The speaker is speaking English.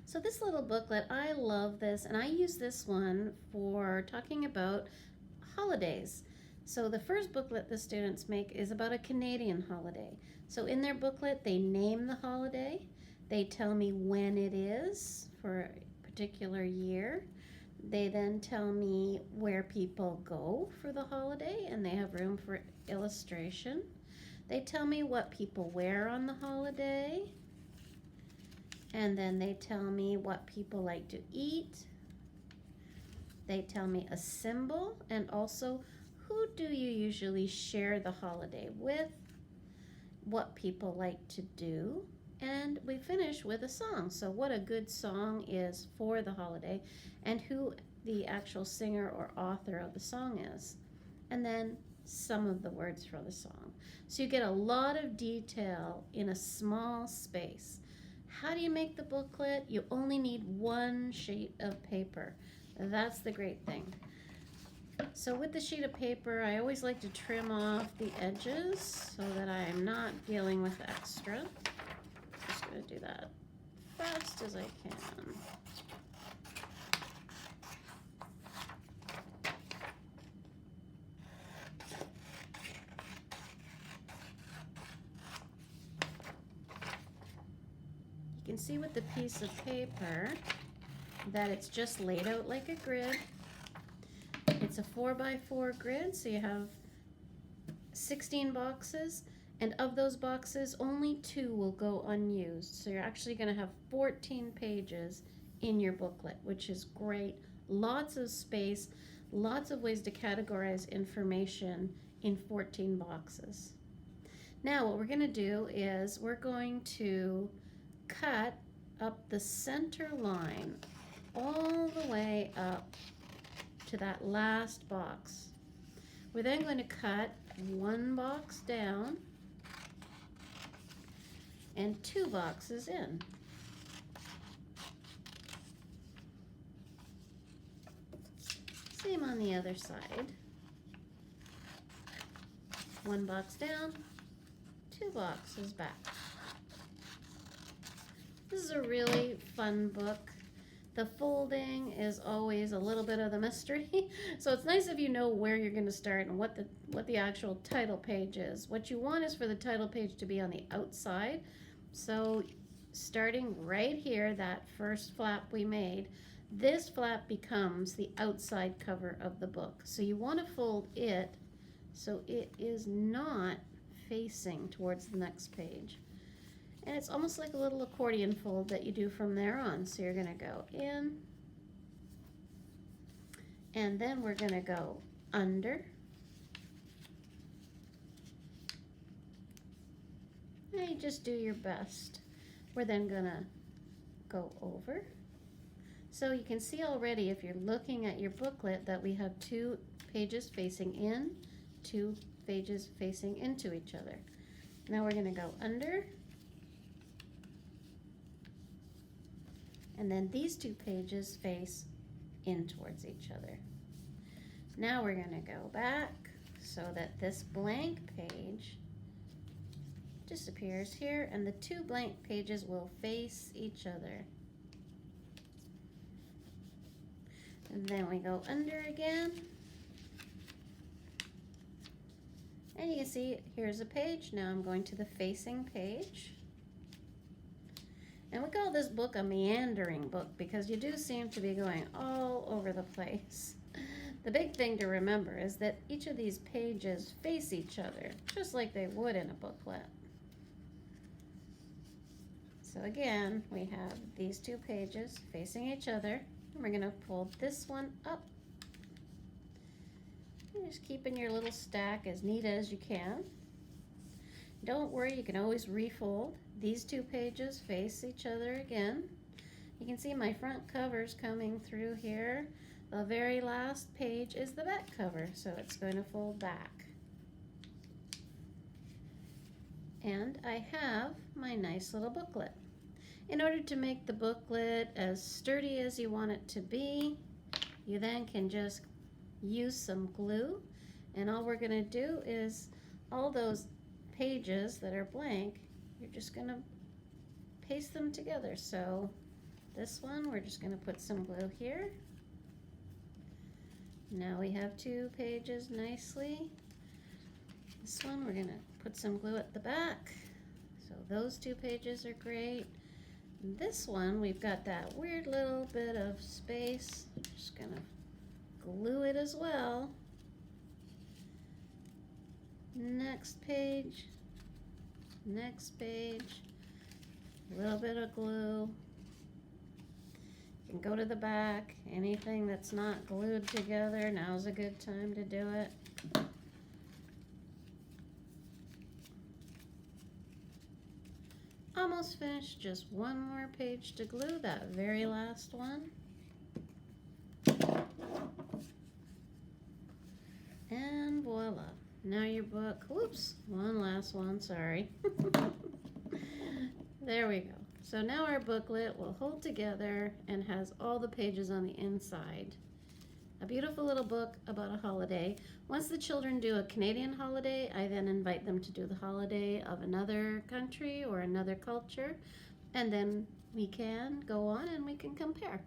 So this little booklet, I love this, and I use this one for talking about holidays. So the first booklet the students make is about a Canadian holiday. So in their booklet, they name the holiday, they tell me when it is for a particular year. They then tell me where people go for the holiday, and they have room for illustration. They tell me what people wear on the holiday. And then they tell me what people like to eat. They tell me a symbol, and also who do you usually share the holiday with, what people like to do, and we finish with a song. So what a good song is for the holiday, and who the actual singer or author of the song is. And then some of the words for the song. So you get a lot of detail in a small space. How do you make the booklet? You only need one sheet of paper. That's the great thing. So with the sheet of paper, I always like to trim off the edges so that I'm not dealing with extra. Just going to do that fast as I can. You can see with the piece of paper that it's just laid out like a grid. It's a 4x4 grid, so you have 16 boxes, and of those boxes, only 2 will go unused. So you're actually going to have 14 pages in your booklet, which is great. Lots of space, lots of ways to categorize information in 14 boxes. Now what we're going to do is we're going to cut up the center line all the way up to that last box. We're then going to cut 1 box down and 2 boxes in. Same on the other side. 1 box down, 2 boxes back. This is a really fun book. The folding is always a little bit of the mystery, so it's nice if you know where you're going to start and what the actual title page is. What you want is for the title page to be on the outside. So starting right here, that first flap we made, this flap becomes the outside cover of the book. So you want to fold it so it is not facing towards the next page. And it's almost like a little accordion fold that you do from there on. So you're going to go in, and then we're going to go under, and you just do your best. We're then going to go over. So you can see already, if you're looking at your booklet, that we have 2 pages facing in, 2 pages facing into each other. Now we're going to go under, and then these 2 pages face in towards each other. Now we're going to go back so that this blank page disappears here, and the 2 blank pages will face each other. And then we go under again. And you can see here's a page. Now I'm going to the facing page. And we call this book a meandering book because you do seem to be going all over the place. The big thing to remember is that each of these pages face each other, just like they would in a booklet. So again, we have these 2 pages facing each other, and we're going to fold this one up. You're just keeping your little stack as neat as you can. Don't worry, you can always refold. These 2 pages face each other again. You can see my front cover's coming through here. The very last page is the back cover, so it's going to fold back. And I have my nice little booklet. In order to make the booklet as sturdy as you want it to be, you then can just use some glue, and all we're going to do is all those pages that are blank, you're just going to paste them together. So This one, we're just going to put some glue here. Now we have 2 pages nicely. This one, we're going to put some glue at the back. So those 2 pages are great. This one, we've got that weird little bit of space. Just going to glue it as well. Next page. Next page. A little bit of glue. You can go to the back. Anything that's not glued together, now's a good time to do it. Almost finished, just one more page to glue, that very last one. And voila, now your book, whoops, one last one, sorry. There we go. So now our booklet will hold together and has all the pages on the inside. A beautiful little book about a holiday. Once the children do a Canadian holiday, I then invite them to do the holiday of another country or another culture, and then we can go on and we can compare.